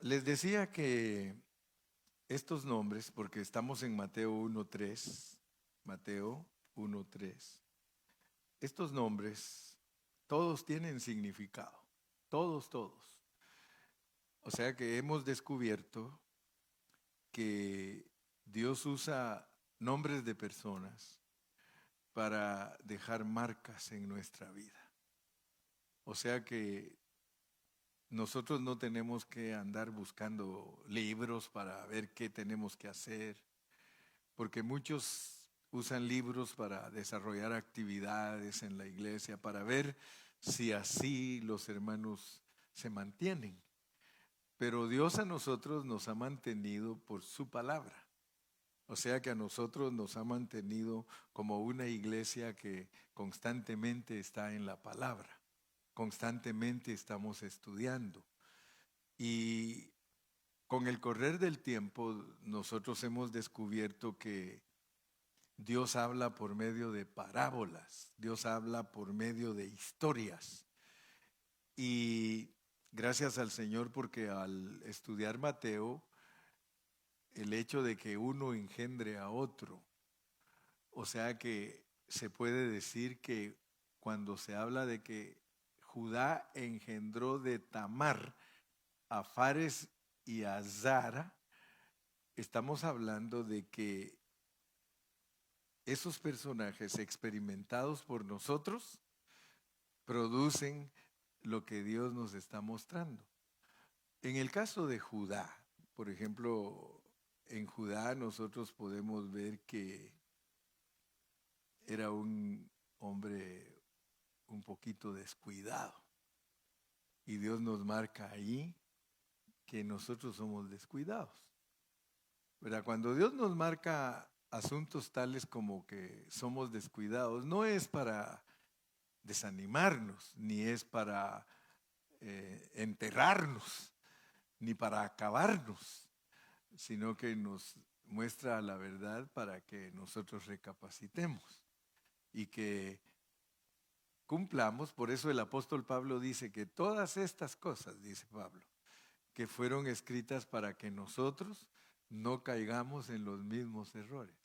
Les decía que estos nombres, porque estamos en Mateo 1.3, Mateo 1.3, estos nombres, todos tienen significado, todos. O sea que hemos descubierto que Dios usa nombres de personas para dejar marcas en nuestra vida. O sea que nosotros no tenemos que andar buscando libros para ver qué tenemos que hacer, porque muchos usan libros para desarrollar actividades en la iglesia, para ver si así los hermanos se mantienen. Pero Dios a nosotros nos ha mantenido por su palabra. O sea que a nosotros nos ha mantenido como una iglesia que constantemente está en la palabra, constantemente estamos estudiando. Y con el correr del tiempo nosotros hemos descubierto que Dios habla por medio de parábolas, Dios habla por medio de historias. Y gracias al Señor porque al estudiar Mateo, el hecho de que uno engendre a otro, o sea que se puede decir que cuando se habla de que Judá engendró de Tamar a Fares y a Zara, estamos hablando de que esos personajes experimentados por nosotros producen lo que Dios nos está mostrando. En el caso de Judá, por ejemplo, en Judá nosotros podemos ver que era un hombre un poquito descuidado. Y Dios nos marca ahí que nosotros somos descuidados. ¿Verdad? Cuando Dios nos marca asuntos tales como que somos descuidados, no es para desanimarnos, ni es para enterrarnos, ni para acabarnos, sino que nos muestra la verdad para que nosotros recapacitemos y que cumplamos. Por eso el apóstol Pablo dice que todas estas cosas, dice Pablo, que fueron escritas para que nosotros no caigamos en los mismos errores.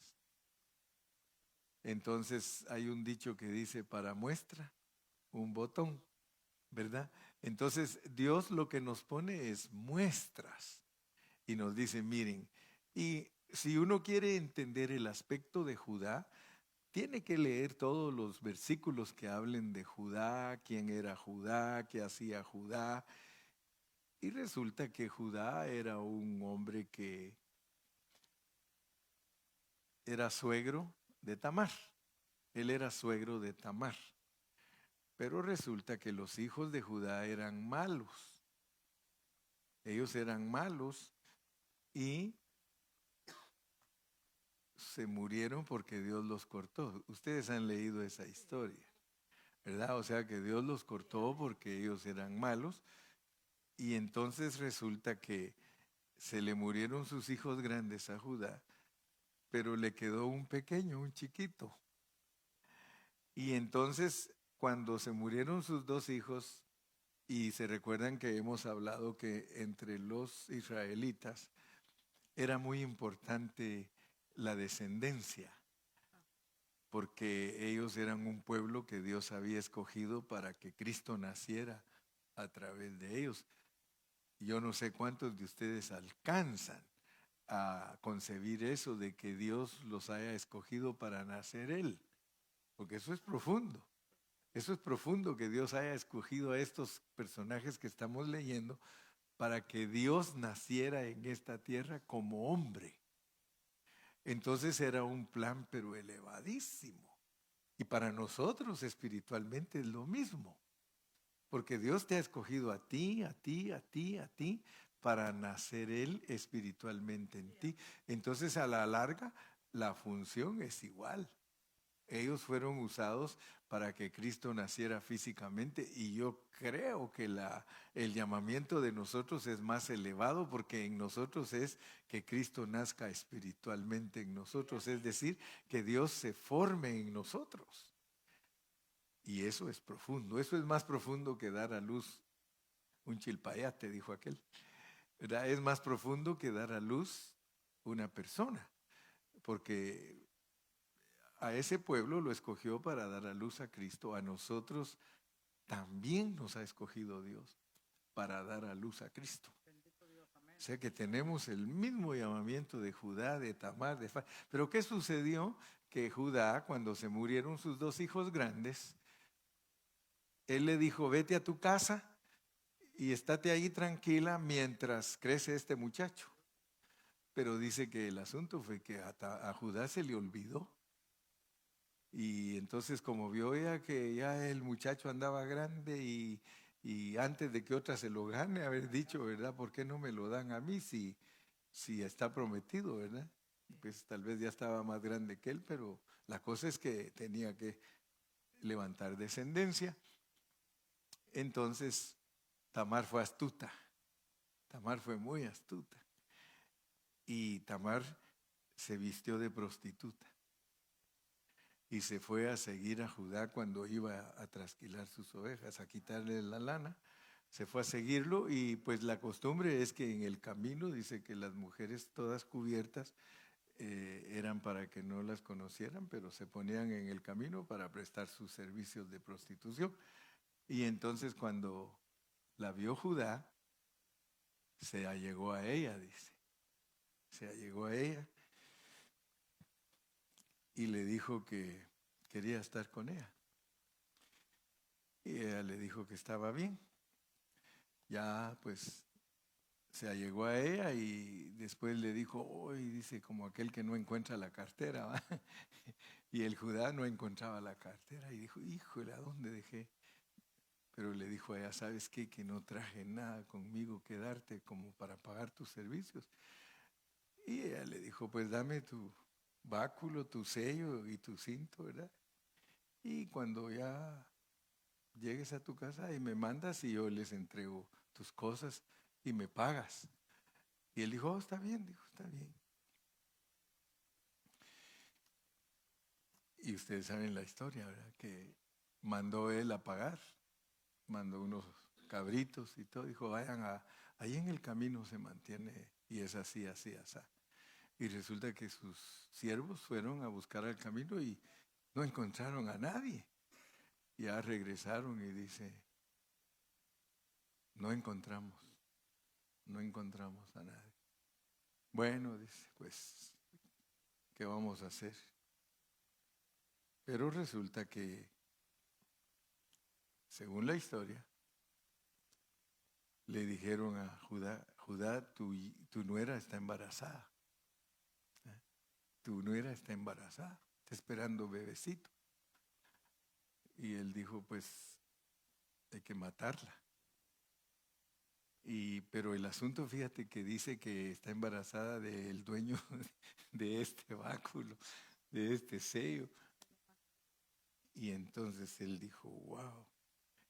Entonces hay un dicho que dice, para muestra, un botón, ¿verdad? Entonces Dios lo que nos pone es muestras y nos dice, miren, y si uno quiere entender el aspecto de Judá, tiene que leer todos los versículos que hablen de Judá, quién era Judá, qué hacía Judá. Y resulta que Judá era un hombre que era suegro de Tamar. Él era suegro de Tamar. Pero resulta que los hijos de Judá eran malos. Ellos eran malos y se murieron porque Dios los cortó. Ustedes han leído esa historia, ¿verdad? O sea que Dios los cortó porque ellos eran malos y entonces resulta que se le murieron sus hijos grandes a Judá, pero le quedó un pequeño, un chiquito. Y entonces cuando se murieron sus dos hijos, y se recuerdan que hemos hablado que entre los israelitas era muy importante la descendencia, porque ellos eran un pueblo que Dios había escogido para que Cristo naciera a través de ellos. Yo no sé cuántos de ustedes alcanzan a concebir eso de que Dios los haya escogido para nacer Él, porque eso es profundo. Eso es profundo que Dios haya escogido a estos personajes que estamos leyendo para que Dios naciera en esta tierra como hombre. Entonces era un plan pero elevadísimo. Y para nosotros espiritualmente es lo mismo. Porque Dios te ha escogido a ti, a ti, para nacer Él espiritualmente en ti. Entonces a la larga la función es igual. Ellos fueron usados para que Cristo naciera físicamente y yo creo que el llamamiento de nosotros es más elevado porque en nosotros es que Cristo nazca espiritualmente en nosotros, es decir, que Dios se forme en nosotros. Y eso es profundo, eso es más profundo que dar a luz un chilpayate, dijo aquel. ¿verdad? Es más profundo que dar a luz una persona, porque a ese pueblo lo escogió para dar a luz a Cristo. A nosotros también nos ha escogido Dios para dar a luz a Cristo. O sea que tenemos el mismo llamamiento de Judá, de Tamar, de Fa. Pero ¿qué sucedió? Que Judá, cuando se murieron sus dos hijos grandes, él le dijo, vete a tu casa y estate ahí tranquila mientras crece este muchacho. Pero dice que el asunto fue que a Judá se le olvidó. Y entonces como vio ella que ya el muchacho andaba grande y antes de que otra se lo gane, haber dicho, ¿verdad? ¿Por qué no me lo dan a mí si está prometido, ¿verdad? Pues tal vez ya estaba más grande que él, pero la cosa es que tenía que levantar descendencia. Entonces Tamar fue astuta. Tamar fue muy astuta. Y Tamar se vistió de prostituta y se fue a seguir a Judá cuando iba a trasquilar sus ovejas, a quitarle la lana. Se fue a seguirlo y pues la costumbre es que en el camino, dice que las mujeres todas cubiertas eran para que no las conocieran, pero se ponían en el camino para prestar sus servicios de prostitución. Y entonces cuando la vio Judá, se allegó a ella, dice. Se allegó a ella y le dijo que quería estar con ella. Y ella le dijo que estaba bien. Ya pues se allegó a ella y después le dijo, hoy dice como aquel que no encuentra la cartera, ¿va? Y el Judá no encontraba la cartera y dijo, híjole, ¿a dónde dejé? Pero le dijo a ella, ¿sabes qué? Que no traje nada conmigo que darte como para pagar tus servicios. Y ella le dijo, pues dame tu báculo, tu sello y tu cinto, ¿verdad? Y cuando ya llegues a tu casa y me mandas y yo les entrego tus cosas y me pagas. Y él dijo, oh, está bien, dijo, está bien. Y ustedes saben la historia, ¿verdad? Que mandó él a pagar, mandó unos cabritos y todo, dijo, ahí en el camino se mantiene y es así, así, así. Y resulta que sus siervos fueron a buscar al camino y no encontraron a nadie. Ya regresaron y dice, no encontramos a nadie. Bueno, dice, pues, ¿qué vamos a hacer? Pero resulta que, según la historia, le dijeron a Judá, Judá, tu nuera está embarazada. ¿Eh? Tu nuera está embarazada, está esperando bebecito. Y él dijo, pues, hay que matarla. Pero el asunto, fíjate que dice que está embarazada del dueño de este báculo, de este sello. Y entonces él dijo, wow,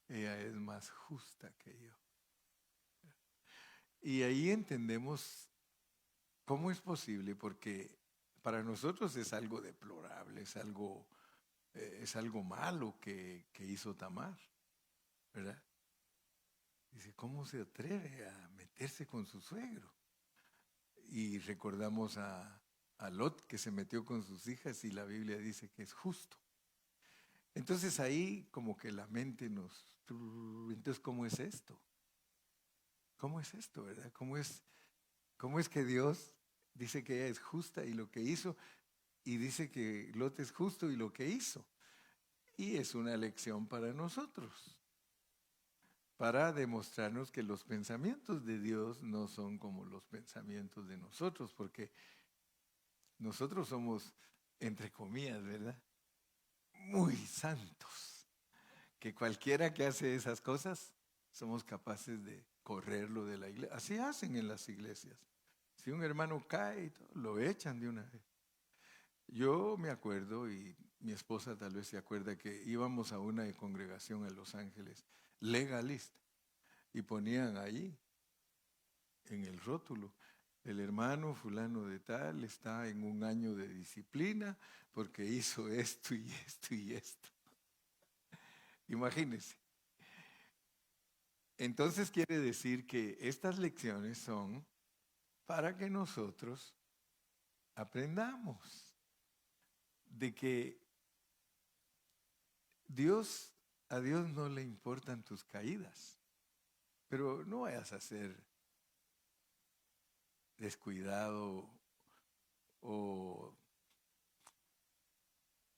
ella es más justa que yo. Y ahí entendemos cómo es posible, porque para nosotros es algo deplorable, es algo malo que hizo Tamar, ¿verdad? Dice, ¿cómo se atreve a meterse con su suegro? Y recordamos a Lot que se metió con sus hijas y la Biblia dice que es justo. Entonces ahí como que la mente entonces ¿cómo es esto? ¿Cómo es esto, verdad? ¿Cómo es que Dios dice que ella es justa y lo que hizo? Y dice que Lot es justo y lo que hizo. Y es una lección para nosotros, para demostrarnos que los pensamientos de Dios no son como los pensamientos de nosotros, porque nosotros somos, entre comillas, ¿verdad? Muy santos, que cualquiera que hace esas cosas, somos capaces de correrlo de la iglesia. Así hacen en las iglesias. Si un hermano cae, lo echan de una vez. Yo me acuerdo, y mi esposa tal vez se acuerda, que íbamos a una congregación en Los Ángeles, legalista, y ponían ahí, en el rótulo, el hermano fulano de tal está en un año de disciplina porque hizo esto y esto y esto. Imagínense. Entonces quiere decir que estas lecciones son para que nosotros aprendamos de que a Dios no le importan tus caídas, pero no vayas a ser descuidado o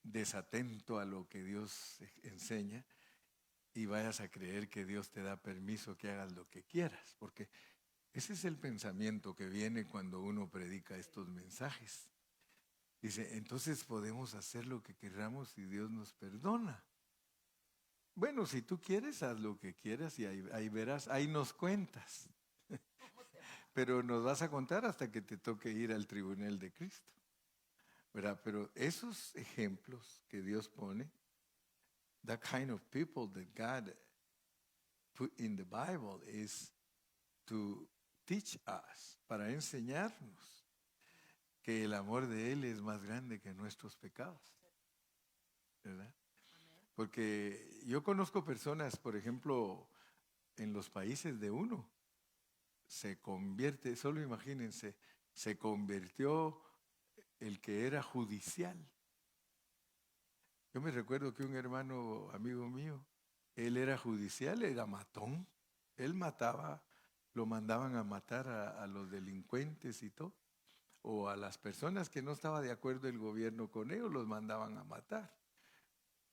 desatento a lo que Dios enseña y vayas a creer que Dios te da permiso que hagas lo que quieras, porque ese es el pensamiento que viene cuando uno predica estos mensajes. Dice, entonces podemos hacer lo que queramos y Dios nos perdona. Bueno, si tú quieres, haz lo que quieras y ahí verás, ahí nos cuentas. Pero nos vas a contar hasta que te toque ir al tribunal de Cristo. ¿Verdad? Pero esos ejemplos que Dios pone, that kind of people that God put in the Bible is to teach us, para enseñarnos que el amor de Él es más grande que nuestros pecados. ¿Verdad? Porque yo conozco personas, por ejemplo, en los países de uno, se convierte, solo imagínense, se convirtió el que era judicial. Yo me recuerdo que un hermano amigo mío, él era judicial, era matón. Él mataba, lo mandaban a matar a los delincuentes y todo. O a las personas que no estaba de acuerdo el gobierno con ellos, los mandaban a matar.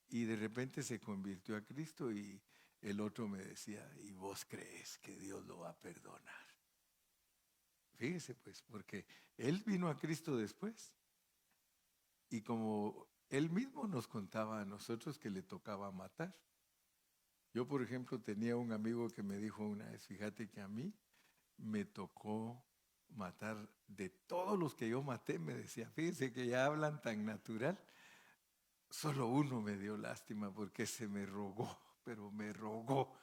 Y de repente se convirtió a Cristo y el otro me decía, ¿y vos crees que Dios lo va a perdonar? Fíjese pues, porque él vino a Cristo después. Y como él mismo nos contaba a nosotros que le tocaba matar. Yo, por ejemplo, tenía un amigo que me dijo una vez, fíjate que a mí me tocó matar de todos los que yo maté, me decía, fíjese que ya hablan tan natural. Solo uno me dio lástima porque se me rogó, pero me rogó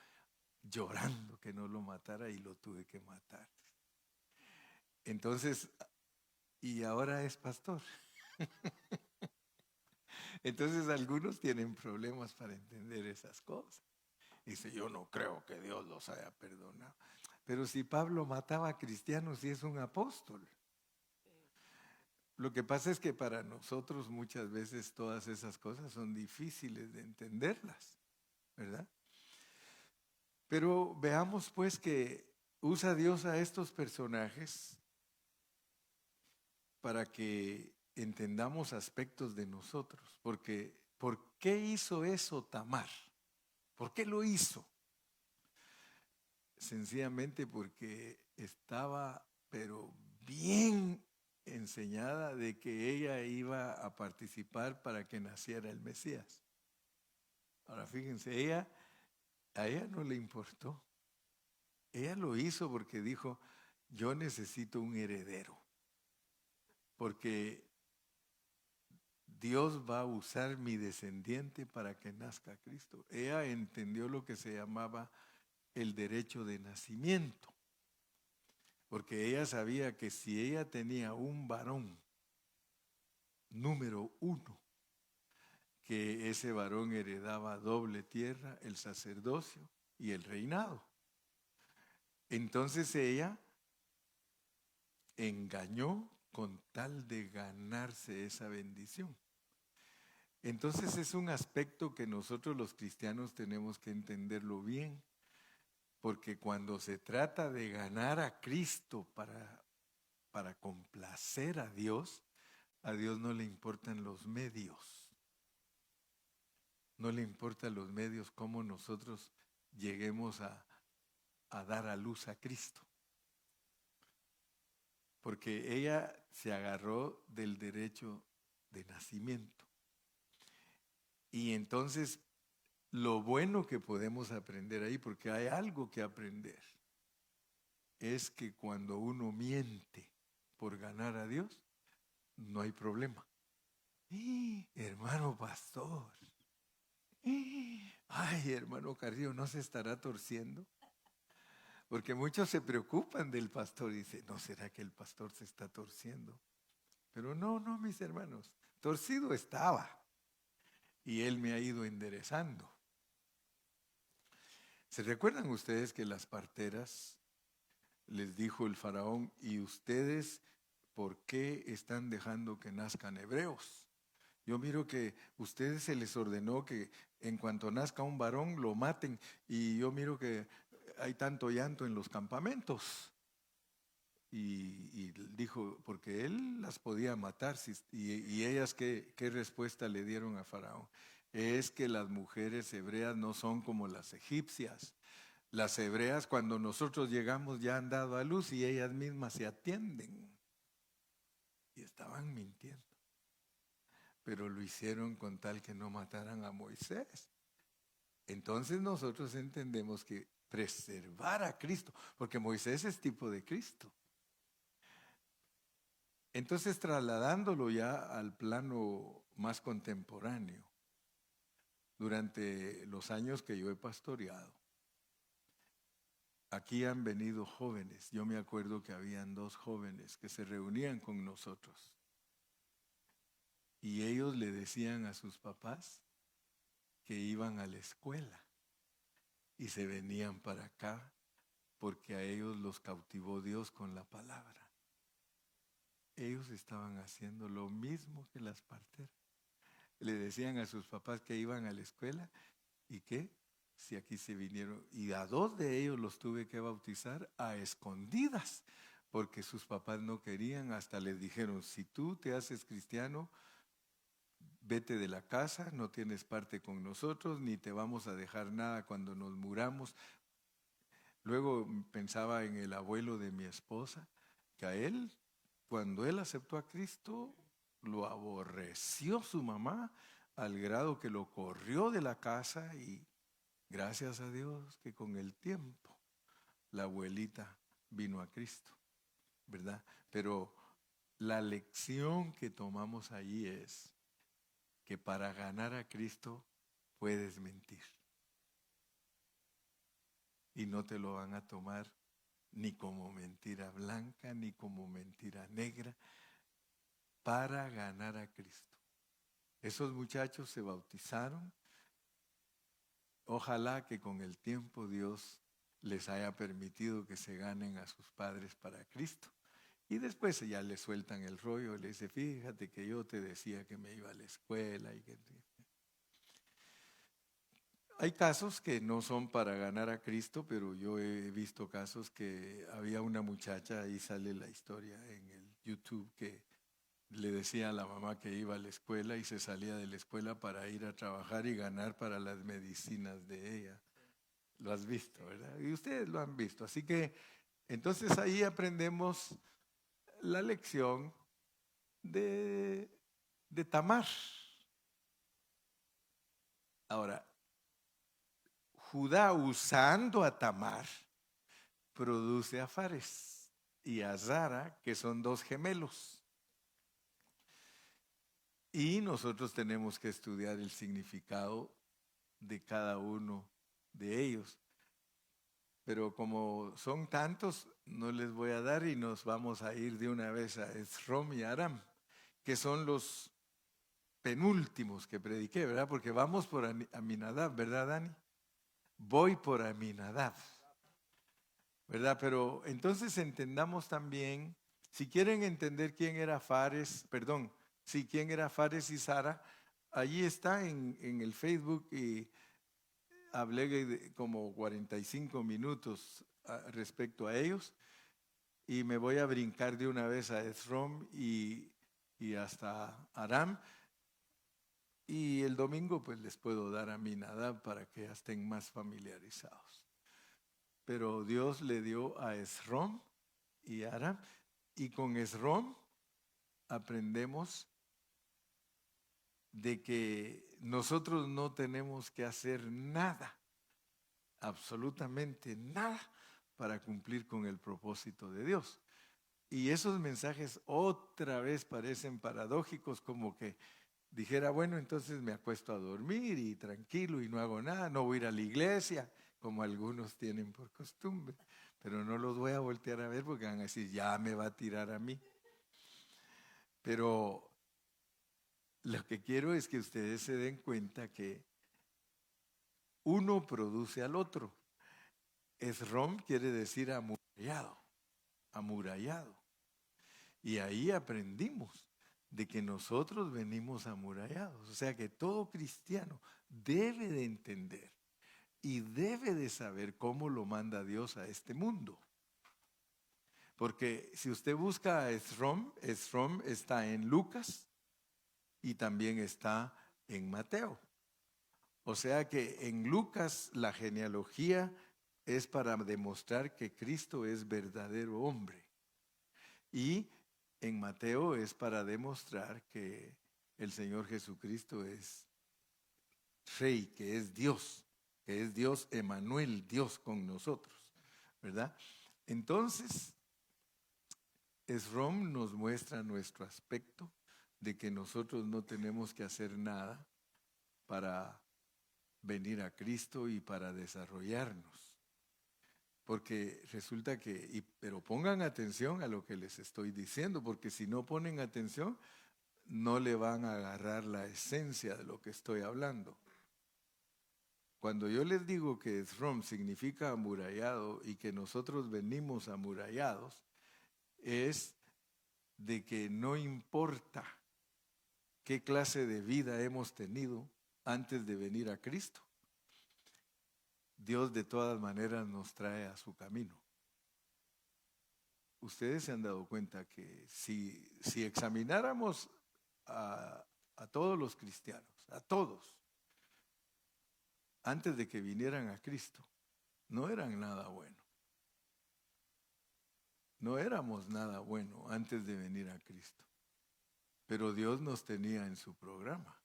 llorando que no lo matara y lo tuve que matar. Entonces, y ahora es pastor. Entonces algunos tienen problemas para entender esas cosas. Dice, yo no creo que Dios los haya perdonado. Pero si Pablo mataba a cristianos y es un apóstol. Lo que pasa es que para nosotros muchas veces todas esas cosas son difíciles de entenderlas, ¿verdad? Pero veamos pues que usa Dios a estos personajes para que entendamos aspectos de nosotros. Porque, ¿por qué hizo eso Tamar? ¿Por qué lo hizo? Sencillamente porque estaba, pero bien enseñada de que ella iba a participar para que naciera el Mesías. Ahora fíjense, a ella no le importó. Ella lo hizo porque dijo, yo necesito un heredero. Porque Dios va a usar mi descendiente para que nazca Cristo. Ella entendió lo que se llamaba el derecho de nacimiento. Porque ella sabía que si ella tenía un varón, número 1, que ese varón heredaba doble tierra, el sacerdocio y el reinado. Entonces ella engañó con tal de ganarse esa bendición. Entonces es un aspecto que nosotros los cristianos tenemos que entenderlo bien, porque cuando se trata de ganar a Cristo para complacer a Dios no le importan los medios. No le importan los medios cómo nosotros lleguemos a dar a luz a Cristo. Porque ella se agarró del derecho de nacimiento. Y entonces, lo bueno que podemos aprender ahí, porque hay algo que aprender, es que cuando uno miente por ganar a Dios, no hay problema. Hermano pastor, ay, hermano Carrillo, ¿no se estará torciendo? Porque muchos se preocupan del pastor y dicen, ¿no será que el pastor se está torciendo? Pero no, mis hermanos, torcido estaba y él me ha ido enderezando. ¿Se recuerdan ustedes que las parteras les dijo el faraón, y ustedes, ¿por qué están dejando que nazcan hebreos? Yo miro que ustedes se les ordenó que en cuanto nazca un varón lo maten, y yo miro que hay tanto llanto en los campamentos. Y dijo, porque él las podía matar. Y ellas, ¿qué respuesta le dieron a Faraón? Es que las mujeres hebreas no son como las egipcias. Las hebreas, cuando nosotros llegamos, ya han dado a luz y ellas mismas se atienden. Y estaban mintiendo. Pero lo hicieron con tal que no mataran a Moisés. Entonces nosotros entendemos que preservar a Cristo, porque Moisés es tipo de Cristo. Entonces, trasladándolo ya al plano más contemporáneo, durante los años que yo he pastoreado, aquí han venido jóvenes. Yo me acuerdo que habían 2 jóvenes que se reunían con nosotros y ellos le decían a sus papás que iban a la escuela y se venían para acá porque a ellos los cautivó Dios con la palabra. Ellos estaban haciendo lo mismo que las parteras. Le decían a sus papás que iban a la escuela y que si aquí se vinieron, y a 2 de ellos los tuve que bautizar a escondidas, porque sus papás no querían, hasta les dijeron, si tú te haces cristiano, vete de la casa, no tienes parte con nosotros, ni te vamos a dejar nada cuando nos muramos. Luego pensaba en el abuelo de mi esposa, que a él, cuando él aceptó a Cristo, lo aborreció su mamá al grado que lo corrió de la casa, y gracias a Dios que con el tiempo la abuelita vino a Cristo, ¿verdad? Pero la lección que tomamos allí es que para ganar a Cristo puedes mentir. Y no te lo van a tomar ni como mentira blanca, ni como mentira negra, para ganar a Cristo. Esos muchachos se bautizaron. Ojalá que con el tiempo Dios les haya permitido que se ganen a sus padres para Cristo. Y después ya le sueltan el rollo, le dice, fíjate que yo te decía que me iba a la escuela. Hay casos que no son para ganar a Cristo, pero yo he visto casos que había una muchacha, ahí sale la historia en el YouTube, que le decía a la mamá que iba a la escuela y se salía de la escuela para ir a trabajar y ganar para las medicinas de ella. Lo has visto, ¿verdad? Y ustedes lo han visto. Así que entonces ahí aprendemos la lección de Tamar. Ahora, Judá, usando a Tamar, produce a Fares y a Zara, que son 2 gemelos. Y nosotros tenemos que estudiar el significado de cada uno de ellos. Pero como son tantos, no les voy a dar y nos vamos a ir de una vez a Esrom y Aram, que son los penúltimos que prediqué, ¿verdad? Porque vamos por Aminadab, ¿verdad, Dani? Voy por Aminadab, ¿verdad? Pero entonces entendamos también, si quieren entender quién era Fares, perdón, sí, quién era Fares y Zara, allí está en el Facebook, y hablé como 45 minutos respecto a ellos, y me voy a brincar de una vez a Esrom y hasta Aram. Y el domingo pues les puedo dar a Aminadab para que ya estén más familiarizados. Pero Dios le dio a Esrom y Aram, y con Esrom aprendemos de que nosotros no tenemos que hacer nada, absolutamente nada, para cumplir con el propósito de Dios. Y esos mensajes otra vez parecen paradójicos, como que dijera, bueno, entonces me acuesto a dormir y tranquilo y no hago nada, no voy a ir a la iglesia, como algunos tienen por costumbre, pero no los voy a voltear a ver porque van a decir, ya me va a tirar a mí. Pero lo que quiero es que ustedes se den cuenta que uno produce al otro. Esrom quiere decir amurallado, amurallado. Y ahí aprendimos de que nosotros venimos amurallados. O sea que todo cristiano debe de entender y debe de saber cómo lo manda Dios a este mundo. Porque si usted busca a Esrom, Esrom está en Lucas y también está en Mateo. O sea que en Lucas la genealogía es para demostrar que Cristo es verdadero hombre. Y en Mateo es para demostrar que el Señor Jesucristo es Rey, que es Dios Emanuel, Dios con nosotros, ¿verdad? Entonces, Esrom nos muestra nuestro aspecto de que nosotros no tenemos que hacer nada para venir a Cristo y para desarrollarnos. Porque resulta que, pero pongan atención a lo que les estoy diciendo, porque si no ponen atención, no le van a agarrar la esencia de lo que estoy hablando. Cuando yo les digo que Esrom significa amurallado y que nosotros venimos amurallados, es de que no importa qué clase de vida hemos tenido antes de venir a Cristo, Dios de todas maneras nos trae a su camino. Ustedes se han dado cuenta que si examináramos a todos los cristianos, a todos, antes de que vinieran a Cristo, no eran nada bueno. No éramos nada bueno antes de venir a Cristo. Pero Dios nos tenía en su programa.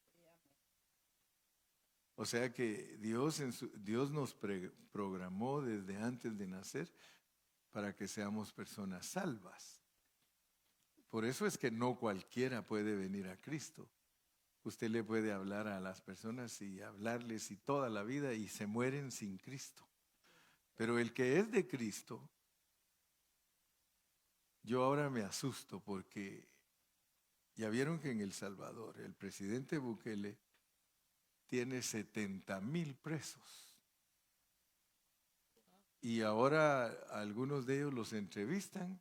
O sea que Dios nos programó desde antes de nacer para que seamos personas salvas. Por eso es que no cualquiera puede venir a Cristo. Usted le puede hablar a las personas y hablarles y toda la vida y se mueren sin Cristo. Pero el que es de Cristo, yo ahora me asusto porque ya vieron que en El Salvador el presidente Bukele tiene 70,000 presos. Y ahora algunos de ellos los entrevistan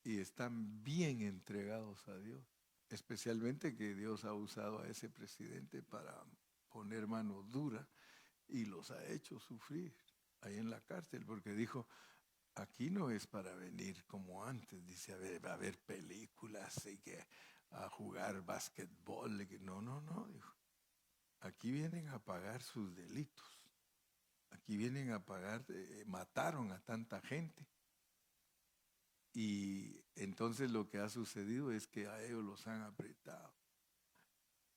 y están bien entregados a Dios. Especialmente que Dios ha usado a ese presidente para poner mano dura y los ha hecho sufrir ahí en la cárcel, porque dijo, aquí no es para venir como antes, dice, a ver películas y que a jugar básquetbol. No, dijo, aquí vienen a pagar sus delitos, aquí vienen a pagar, mataron a tanta gente. Y entonces lo que ha sucedido es que a ellos los han apretado.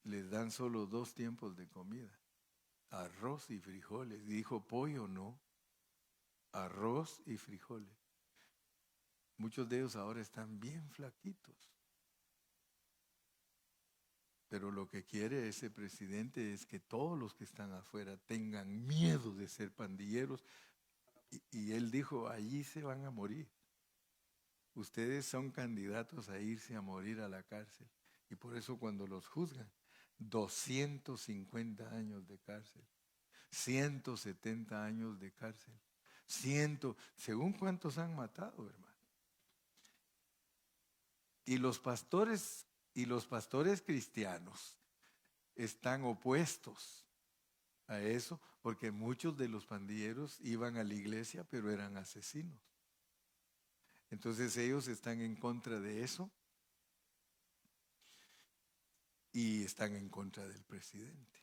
Les dan solo 2 tiempos de comida, arroz y frijoles. Dijo pollo, no, arroz y frijoles. Muchos de ellos ahora están bien flaquitos. Pero lo que quiere ese presidente es que todos los que están afuera tengan miedo de ser pandilleros. Y él dijo, allí se van a morir. Ustedes son candidatos a irse a morir a la cárcel. Y por eso cuando los juzgan, 250 años de cárcel, 170 años de cárcel, según cuántos han matado, hermano. Y los pastores cristianos están opuestos a eso, porque muchos de los pandilleros iban a la iglesia, pero eran asesinos. Entonces ellos están en contra de eso y están en contra del presidente.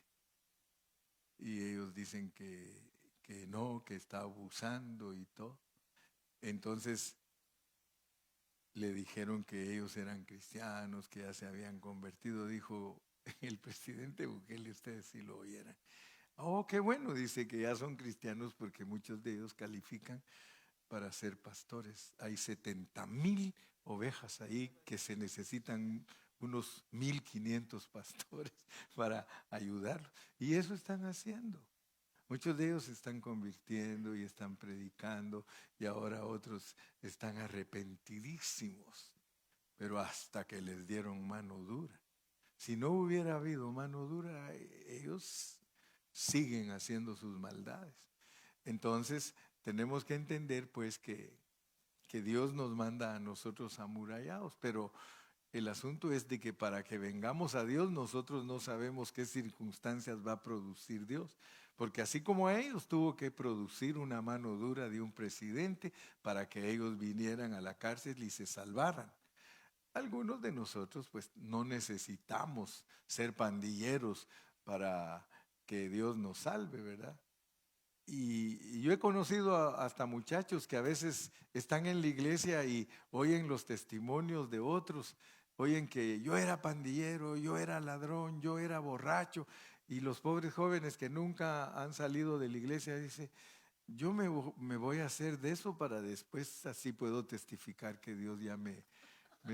Y ellos dicen que no, que está abusando y todo. Entonces le dijeron que ellos eran cristianos, que ya se habían convertido. Dijo el presidente Bukele, ustedes sí lo oyeran. Oh, qué bueno, dice que ya son cristianos porque muchos de ellos califican para ser pastores. Hay 70,000 ovejas ahí que se necesitan unos 1,500 pastores para ayudarlos. Y eso están haciendo. Muchos de ellos se están convirtiendo y están predicando y ahora otros están arrepentidísimos, pero hasta que les dieron mano dura. Si no hubiera habido mano dura, ellos siguen haciendo sus maldades. Entonces tenemos que entender pues que Dios nos manda a nosotros amurallados, pero el asunto es de que para que vengamos a Dios nosotros no sabemos qué circunstancias va a producir Dios, porque así como a ellos tuvo que producir una mano dura de un presidente para que ellos vinieran a la cárcel y se salvaran. Algunos de nosotros pues no necesitamos ser pandilleros para que Dios nos salve, ¿verdad? Y yo he conocido hasta muchachos que a veces están en la iglesia y oyen los testimonios de otros, oyen que yo era pandillero, yo era ladrón, yo era borracho, y los pobres jóvenes que nunca han salido de la iglesia dicen, yo me voy a hacer de eso para después así puedo testificar que Dios ya me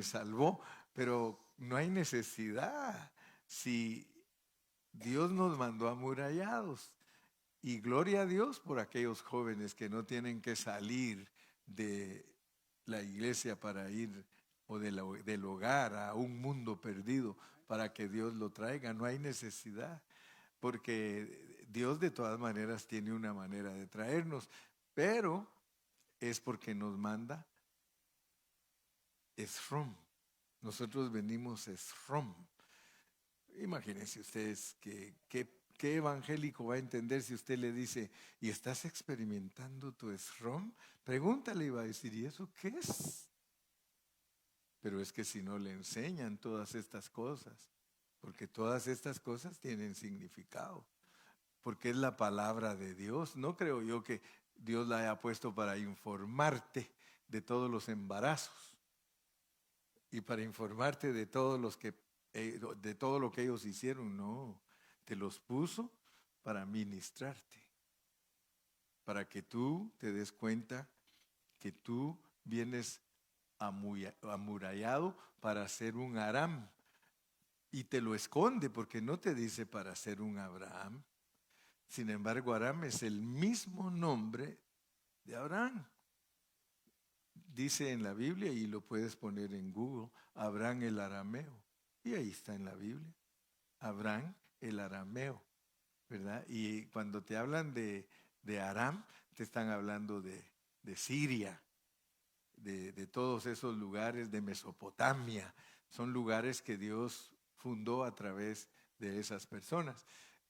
salvó, pero no hay necesidad si Dios nos mandó amurallados. Y gloria a Dios por aquellos jóvenes que no tienen que salir de la iglesia para ir o del hogar a un mundo perdido para que Dios lo traiga. No hay necesidad, porque Dios de todas maneras tiene una manera de traernos, pero es porque nos manda Esrom. Nosotros venimos Esrom. Imagínense ustedes ¿qué evangélico va a entender si usted le dice, ¿y estás experimentando tu esrom? Pregúntale y va a decir, ¿y eso qué es? Pero es que si no le enseñan todas estas cosas, porque todas estas cosas tienen significado, porque es la palabra de Dios. No creo yo que Dios la haya puesto para informarte de todos los embarazos y para informarte de todos de todo lo que ellos hicieron. No, te los puso para ministrarte, para que tú te des cuenta que tú vienes amurallado para ser un Aram, y te lo esconde porque no te dice para ser un Abraham. Sin embargo, Aram es el mismo nombre de Abraham. Dice en la Biblia, y lo puedes poner en Google, Abraham el arameo. Y ahí está en la Biblia, Abraham el arameo, ¿verdad? Y cuando te hablan de Aram, te están hablando de Siria, de todos esos lugares de Mesopotamia. Son lugares que Dios fundó a través de esas personas.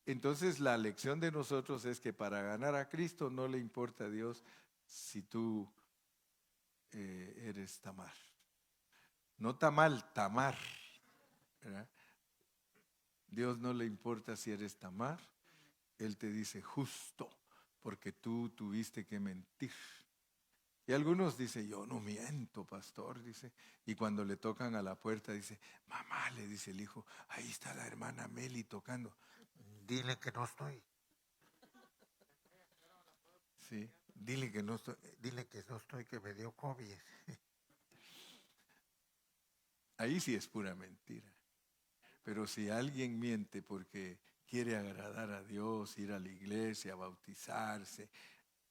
Entonces la lección de nosotros es que para ganar a Cristo no le importa a Dios si tú eres Tamar. No Tamal, Tamar, ¿verdad? Dios no le importa si eres Tamar. Él te dice justo, porque tú tuviste que mentir. Y algunos dicen, yo no miento, pastor, dice. Y cuando le tocan a la puerta, dice, mamá, le dice el hijo, ahí está la hermana Meli tocando. Dile que no estoy. Sí, dile que no estoy, que me dio COVID. Ahí sí es pura mentira. Pero si alguien miente porque quiere agradar a Dios, ir a la iglesia, bautizarse,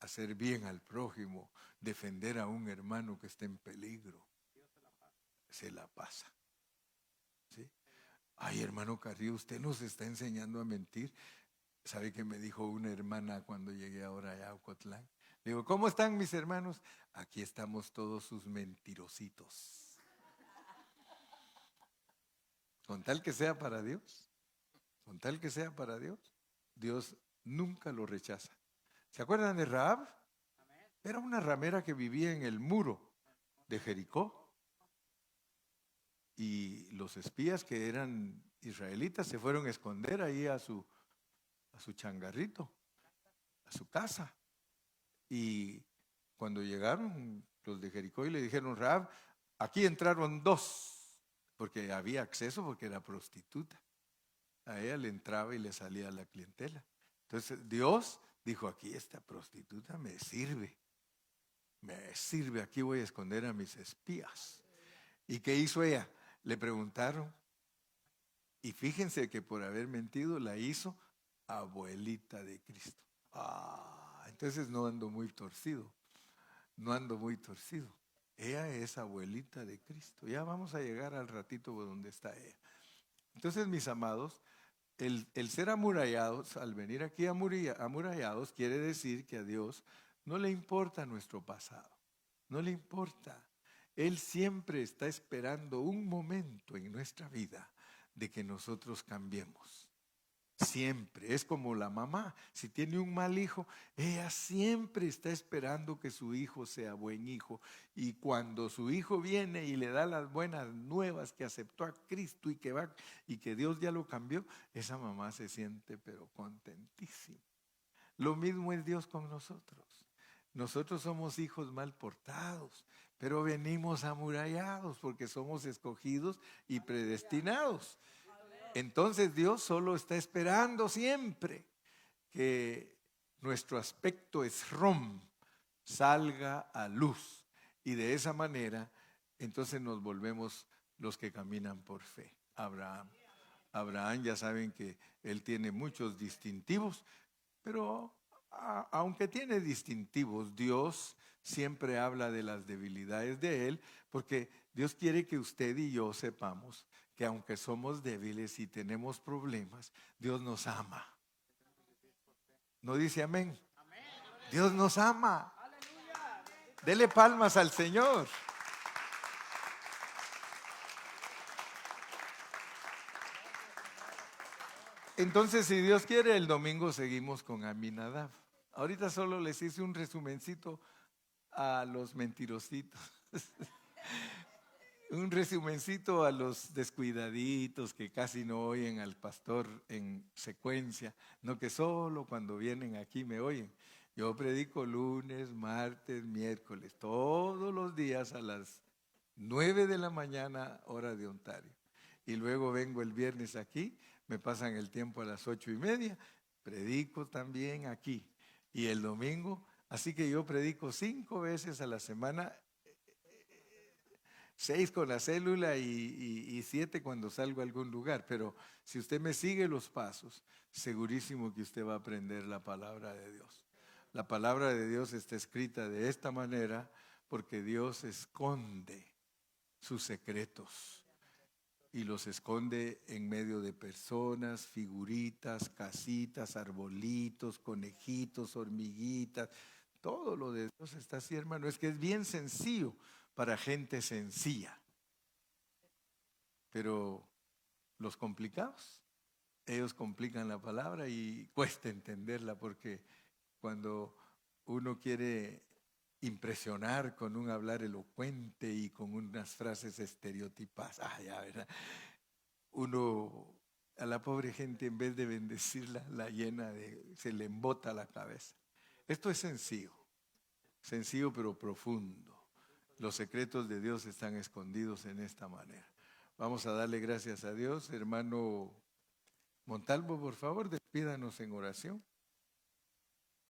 hacer bien al prójimo, defender a un hermano que está en peligro, se la pasa. ¿Sí? Ay, hermano Carrillo, usted nos está enseñando a mentir. ¿Sabe qué me dijo una hermana cuando llegué ahora a Ocotlán? Le digo, ¿cómo están mis hermanos? Aquí estamos todos sus mentirositos. Con tal que sea para Dios, con tal que sea para Dios, Dios nunca lo rechaza. ¿Se acuerdan de Rahab? Era una ramera que vivía en el muro de Jericó. Y los espías que eran israelitas se fueron a esconder ahí a su changarrito, a su casa. Y cuando llegaron los de Jericó y le dijeron, Rahab, aquí entraron dos, porque había acceso, porque era prostituta. A ella le entraba y le salía la clientela. Entonces Dios dijo, aquí esta prostituta me sirve, aquí voy a esconder a mis espías. ¿Y qué hizo ella? Le preguntaron, y fíjense que por haber mentido la hizo abuelita de Cristo. Entonces no ando muy torcido, no ando muy torcido. Ella es abuelita de Cristo. Ya vamos a llegar al ratito donde está ella. Entonces, mis amados, el ser amurallados, al venir aquí amurallados, quiere decir que a Dios No le importa nuestro pasado, no le importa. Él siempre está esperando un momento en nuestra vida de que nosotros cambiemos. Siempre, es como la mamá, si tiene un mal hijo, ella siempre está esperando que su hijo sea buen hijo. Y cuando su hijo viene y le da las buenas nuevas que aceptó a Cristo y que va y que Dios ya lo cambió, esa mamá se siente pero contentísima. Lo mismo es Dios con nosotros. Nosotros somos hijos mal portados, pero venimos amurallados porque somos escogidos y predestinados. Entonces Dios solo está esperando siempre que nuestro aspecto esrom salga a luz. Y de esa manera, entonces nos volvemos los que caminan por fe. Abraham ya saben que él tiene muchos distintivos, pero aunque tiene distintivos, Dios siempre habla de las debilidades de él, porque Dios quiere que usted y yo sepamos que aunque somos débiles y tenemos problemas, Dios nos ama. ¿No dice amén? Dios nos ama. Dele palmas al Señor. Entonces, si Dios quiere, el domingo seguimos con Aminadab. Ahorita solo les hice un resumencito a los mentirositos. Un resumencito a los descuidaditos que casi no oyen al pastor en secuencia, no que solo cuando vienen aquí me oyen. Yo predico lunes, martes, miércoles, todos los días a las 9 de la mañana, hora de Ontario. Y luego vengo el viernes aquí, me pasan el tiempo a las 8:30, predico también aquí. Y el domingo, así que yo predico 5 veces a la semana, 6 con la célula y 7 cuando salgo a algún lugar. Pero si usted me sigue los pasos, segurísimo que usted va a aprender la palabra de Dios. La palabra de Dios está escrita de esta manera porque Dios esconde sus secretos y los esconde en medio de personas, figuritas, casitas, arbolitos, conejitos, hormiguitas. Todo lo de Dios está así, hermano. Es que es bien sencillo para gente sencilla. Pero los complicados, ellos complican la palabra y cuesta entenderla porque cuando uno quiere impresionar con un hablar elocuente y con unas frases estereotipadas, ¿verdad? Uno a la pobre gente en vez de bendecirla la llena se le embota la cabeza. Esto es sencillo pero profundo. Los secretos de Dios están escondidos en esta manera. Vamos a darle gracias a Dios. Hermano Montalvo, por favor, despídanos en oración.